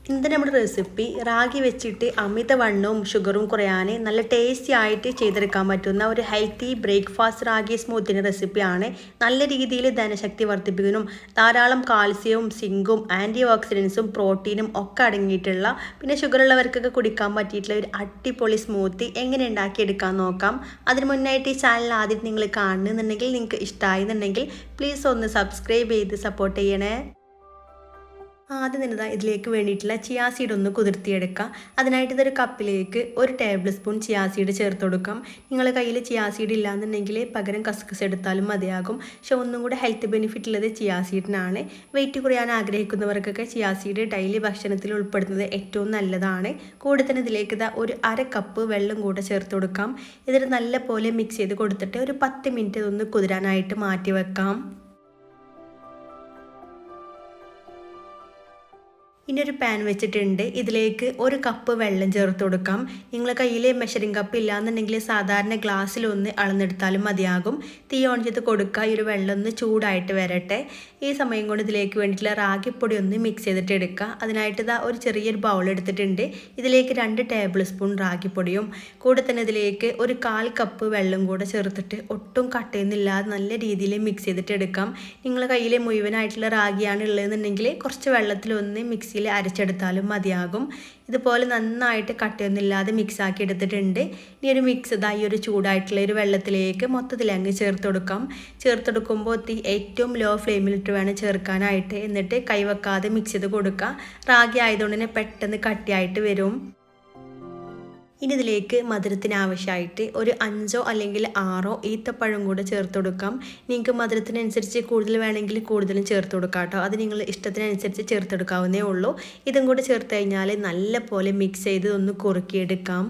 ഇന്നത്തെ നമ്മുടെ റെസിപ്പി റാഗി വെച്ചിട്ട് അമിതവണ്ണവും ഷുഗറും കുറയാൻ നല്ല ടേസ്റ്റി ആയിട്ട് ചെയ്തെടുക്കാൻ പറ്റുന്ന ഒരു ഹെൽത്തി ബ്രേക്ക്ഫാസ്റ്റ് റാഗി സ്മൂത്തിൻ്റെ റെസിപ്പിയാണ്. നല്ല രീതിയിൽ ധനശക്തി വർദ്ധിപ്പിക്കാനും ധാരാളം കാൽസ്യവും സിങ്കും ആൻറ്റി ഓക്സിഡൻസും പ്രോട്ടീനും ഒക്കെ അടങ്ങിയിട്ടുള്ള പിന്നെ ഷുഗറുള്ളവർക്കൊക്കെ കുടിക്കാൻ പറ്റിയിട്ടുള്ള ഒരു അടിപൊളി സ്മൂത്തി എങ്ങനെ ഉണ്ടാക്കിയെടുക്കാൻ നോക്കാം. അതിന് മുന്നായിട്ട് ഈ ചാനൽ ആദ്യം നിങ്ങൾ കാണുന്നുണ്ടെങ്കിൽ നിങ്ങൾക്ക് ഇഷ്ടമായി എന്നുണ്ടെങ്കിൽ പ്ലീസ് ഒന്ന് സബ്സ്ക്രൈബ് ചെയ്ത് സപ്പോർട്ട് ചെയ്യണേ. ആദ്യം തന്നെ ഇതിലേക്ക് വേണ്ടിയിട്ടുള്ള ചിയാ സീഡ് ഒന്ന് കുതിർത്തിയെടുക്കാം. അതിനായിട്ട് ഇതൊരു കപ്പിലേക്ക് 1 ടേബിൾ സ്പൂൺ ചിയാ സീഡ് ചേർത്ത് കൊടുക്കാം. നിങ്ങളുടെ കയ്യിൽ ചിയാ സീഡ് ഇല്ലാന്നുണ്ടെങ്കിൽ പകരം കസ്കസ് എടുത്താലും മതിയാകും. പക്ഷെ ഒന്നും കൂടെ ഹെൽത്ത് ബെനിഫിറ്റ് ഉള്ളത് ചിയാ സീഡിനാണ്. വെയിറ്റ് കുറയാൻ ആഗ്രഹിക്കുന്നവർക്കൊക്കെ ചിയാ സീഡ് ഡെയിലി ഭക്ഷണത്തിൽ ഉൾപ്പെടുത്തുന്നത് ഏറ്റവും നല്ലതാണ്. കൂടെ തന്നെ ഇതിലേക്ക് ഒരു 1/2 കപ്പ് വെള്ളം കൂടെ ചേർത്ത് കൊടുക്കാം. ഇതിൽ നല്ല പോലെ മിക്സ് ചെയ്ത് കൊടുത്തിട്ട് ഒരു 10 മിനിറ്റ് ഇതൊന്ന് കുതിരാനായിട്ട് മാറ്റി വെക്കാം. ഇനി ഒരു പാൻ വെച്ചിട്ടുണ്ട്. ഇതിലേക്ക് 1 കപ്പ് വെള്ളം ചേർത്ത് കൊടുക്കാം. നിങ്ങളെ കയ്യിൽ മെഷറിംഗ് കപ്പ് ഇല്ലാന്നുണ്ടെങ്കിൽ സാധാരണ ഗ്ലാസ്സിലൊന്ന് അളന്നെടുത്താലും മതിയാകും. തീ ഓൺ ചെയ്ത് കൊടുക്കുക. ഈ ഒരു വെള്ളം ഒന്ന് ചൂടായിട്ട് വരട്ടെ. ഈ സമയം കൊണ്ട് ഇതിലേക്ക് വേണ്ടിയിട്ടുള്ള റാഗിപ്പൊടി ഒന്ന് മിക്സ് ചെയ്തിട്ട് എടുക്കുക. അതിനായിട്ട് ഒരു ചെറിയൊരു ബൗൾ എടുത്തിട്ടുണ്ട്. ഇതിലേക്ക് 2 ടേബിൾ സ്പൂൺ റാഗിപ്പൊടിയും കൂടെ തന്നെ ഇതിലേക്ക് ഒരു 1/4 കപ്പ് വെള്ളം കൂടെ ചേർത്തിട്ട് ഒട്ടും കട്ടയൊന്നുമില്ലാതെ നല്ല രീതിയിൽ മിക്സ് ചെയ്തിട്ട് എടുക്കാം. നിങ്ങളെ കയ്യിൽ മുഴുവനായിട്ടുള്ള റാഗിയാണ് ഉള്ളതെന്നുണ്ടെങ്കിൽ കുറച്ച് വെള്ളത്തിലൊന്ന് മിക്സ് അരച്ചെടുത്താലും മതിയാകും. ഇതുപോലെ നന്നായിട്ട് കട്ടയൊന്നുമില്ലാതെ മിക്സാക്കി എടുത്തിട്ടുണ്ട്. ഇനി ഒരു മിക്സ് ഈ ഒരു ചൂടായിട്ടുള്ള ഒരു വെള്ളത്തിലേക്ക് മൊത്തത്തിൽ അങ്ങ് ചേർത്ത് കൊടുക്കാം. ചേർത്തെടുക്കുമ്പോൾ തീ ഏറ്റവും ലോ ഫ്ലെയിമിലിട്ട് വേണം ചേർക്കാനായിട്ട്. എന്നിട്ട് കൈവെക്കാതെ മിക്സ് ചെയ്ത് കൊടുക്കുക. റാഗി ആയതുകൊണ്ട് തന്നെ പെട്ടെന്ന് കട്ടിയായിട്ട് വരും. ഇനി ഇതിലേക്ക് മധുരത്തിന് ആവശ്യമായിട്ട് ഒരു 5 അല്ലെങ്കിൽ 6 ഈത്തപ്പഴം കൂടെ ചേർത്ത് കൊടുക്കാം. നിങ്ങൾക്ക് മധുരത്തിനനുസരിച്ച് കൂടുതൽ വേണമെങ്കിൽ കൂടുതലും ചേർത്ത് കൊടുക്കാം കേട്ടോ. അത് നിങ്ങൾ ഇഷ്ടത്തിനനുസരിച്ച് ചേർത്തെടുക്കാവുന്നേ ഉള്ളൂ. ഇതും കൂടെ ചേർത്ത് കഴിഞ്ഞാൽ നല്ല പോലെ മിക്സ് ചെയ്ത് ഒന്ന് കുറുക്കിയെടുക്കാം.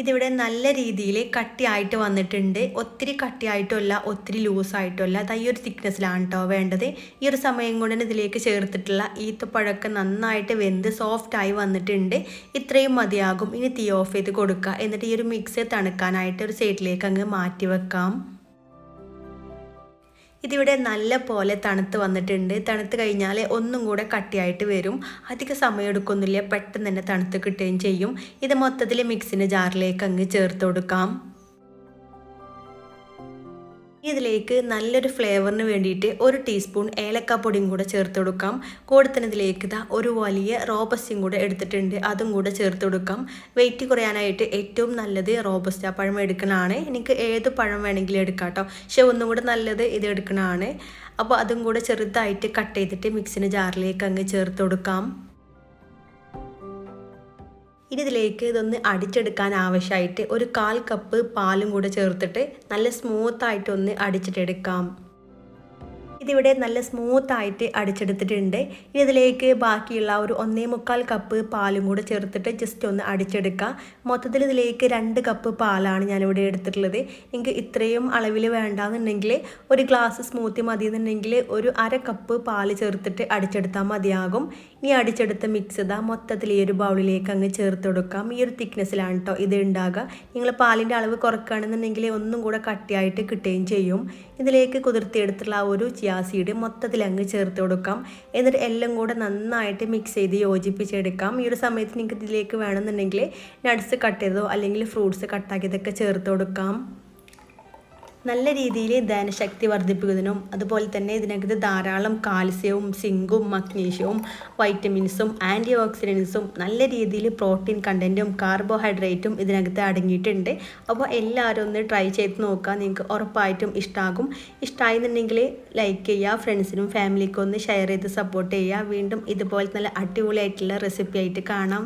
ഇതിവിടെ നല്ല രീതിയിൽ കട്ടിയായിട്ട് വന്നിട്ടുണ്ട്. ഒത്തിരി കട്ടിയായിട്ടല്ല, ഒത്തിരി ലൂസായിട്ടല്ല. ഈ ഒരു തിക്നെസ്സിലാണ് കേട്ടോ വേണ്ടത്. ഈ ഒരു സമയം കൊണ്ട് തന്നെ ഇതിലേക്ക് ചേർത്തിട്ടുള്ള ഈത്തപ്പഴമൊക്കെ നന്നായിട്ട് വെന്ത് സോഫ്റ്റായി വന്നിട്ടുണ്ട്. ഇത്രയും മതിയാകും. ഇനി തീ ഓഫ് ചെയ്ത് കൊടുക്കുക. എന്നിട്ട് ഈ ഒരു മിക്സ് തണുക്കാനായിട്ട് ഒരു സൈഡിലേക്ക് അങ്ങ് മാറ്റി വെക്കാം. ഇതിവിടെ നല്ല പോലെ തണുത്ത് വന്നിട്ടുണ്ട്. തണുത്ത് കഴിഞ്ഞാൽ ഒന്നും കൂടെ കട്ടിയായിട്ട് വരും. അധിക സമയം എടുക്കൊന്നുമില്ല, പെട്ടെന്ന് തന്നെ തണുത്ത് കിട്ടുകയും ചെയ്യും. ഇത് മൊത്തത്തിൽ മിക്സിൻ്റെ ജാറിലേക്ക് അങ്ങ് ചേർത്ത് കൊടുക്കാം. ഇതിലേക്ക് നല്ലൊരു ഫ്ലേവറിന് വേണ്ടിയിട്ട് 1 ടീസ്പൂൺ ഏലക്കാപ്പൊടിയും കൂടെ ചേർത്ത് കൊടുക്കാം. കൂടെ തന്നെ ഇതിലേക്ക് ഒരു വലിയ റോബസ്റ്റയും കൂടെ എടുത്തിട്ടുണ്ട്. അതും കൂടെ ചേർത്ത് കൊടുക്കാം. വെയിറ്റ് കുറയാനായിട്ട് ഏറ്റവും നല്ലത് റോബസ്റ്റ പഴം എടുക്കണതാണ്. എനിക്ക് ഏത് പഴം വേണമെങ്കിലും എടുക്കാം കേട്ടോ. പക്ഷെ ഒന്നും കൂടെ നല്ലത് ഇത് എടുക്കണതാണ്. അപ്പോൾ അതും കൂടെ ചെറുതായിട്ട് കട്ട് ചെയ്തിട്ട് മിക്സിൻ്റെ ജാറിലേക്ക് അങ്ങ് ചേർത്ത് കൊടുക്കാം. ഇനി ഇതിലേക്ക് ഇതൊന്ന് അടിച്ചെടുക്കാൻ ആവശ്യമായിട്ട് ഒരു 1/4 കപ്പ് പാലും കൂടെ ചേർത്തിട്ട് നല്ല സ്മൂത്തായിട്ടൊന്ന് അടിച്ചിട്ടെടുക്കാം. ഇതിവിടെ നല്ല സ്മൂത്തായിട്ട് അടിച്ചെടുത്തിട്ടുണ്ട്. ഇനി ഇതിലേക്ക് ബാക്കിയുള്ള ഒരു 1.25 കപ്പ് പാലും കൂടെ ചേർത്തിട്ട് ജസ്റ്റ് ഒന്ന് അടിച്ചെടുക്കുക. മൊത്തത്തിൽ ഇതിലേക്ക് 2 കപ്പ് പാലാണ് ഞാനിവിടെ എടുത്തിട്ടുള്ളത്. നിങ്ങൾക്ക് ഇത്രയും അളവിൽ വേണ്ടാന്നുണ്ടെങ്കിൽ ഒരു ഗ്ലാസ് സ്മൂത്തി മതി എന്നുണ്ടെങ്കിൽ ഒരു 1/2 കപ്പ് പാല് ചേർത്തിട്ട് അടിച്ചെടുത്താൽ മതിയാകും. ഇനി അടിച്ചെടുത്ത മിക്സ് മൊത്തത്തിൽ ഈ ഒരു ബൗളിലേക്ക് അങ്ങ് ചേർത്ത് കൊടുക്കാം. ഈ ഒരു തിക്നെസ്സിലാണ് കേട്ടോ ഇത് ഉണ്ടാകുക. നിങ്ങൾ പാലിൻ്റെ അളവ് കുറക്കുകയാണെന്നുണ്ടെങ്കിൽ ഒന്നും കൂടെ കട്ടിയായിട്ട് കിട്ടുകയും ചെയ്യും. ഇതിലേക്ക് കുതിർത്തിയെടുത്തുള്ള ഒരു ചിയാ സീഡ് മൊത്തത്തിൽ അങ്ങ് ചേർത്ത് കൊടുക്കാം. എന്നിട്ട് എല്ലാം കൂടെ നന്നായിട്ട് മിക്സ് ചെയ്ത് യോജിപ്പിച്ചെടുക്കാം. ഈ ഒരു സമയത്ത് നിങ്ങൾക്ക് ഇതിലേക്ക് വേണമെന്നുണ്ടെങ്കിൽ നട്ട്സ് കട്ട് ചെയ്തോ അല്ലെങ്കിൽ ഫ്രൂട്ട്സ് കട്ടാക്കിയതൊക്കെ ചേർത്ത് കൊടുക്കാം. നല്ല രീതിയിൽ ദഹനശക്തി വർദ്ധിപ്പിക്കുന്നതിനും അതുപോലെ തന്നെ ഇതിനകത്ത് ധാരാളം കാൽസ്യവും സിങ്കും മഗ്നീഷ്യവും വൈറ്റമിൻസും ആൻറ്റി ഓക്സിഡൻസും നല്ല രീതിയിൽ പ്രോട്ടീൻ കണ്ടൻറ്റും കാർബോഹൈഡ്രേറ്റും ഇതിനകത്ത് അടങ്ങിയിട്ടുണ്ട്. അപ്പോൾ എല്ലാവരും ഒന്ന് ട്രൈ ചെയ്ത് നോക്കുക. നിങ്ങൾക്ക് ഉറപ്പായിട്ടും ഇഷ്ടമാകും. ഇഷ്ടമായെന്നുണ്ടെങ്കിൽ ലൈക്ക് ചെയ്യുക. ഫ്രണ്ട്സിനും ഫാമിലിക്കും ഒന്ന് ഷെയർ ചെയ്ത് സപ്പോർട്ട് ചെയ്യുക. വീണ്ടും ഇതുപോലെ നല്ല അടിപൊളിയായിട്ടുള്ള റെസിപ്പി ആയിട്ട് കാണാം.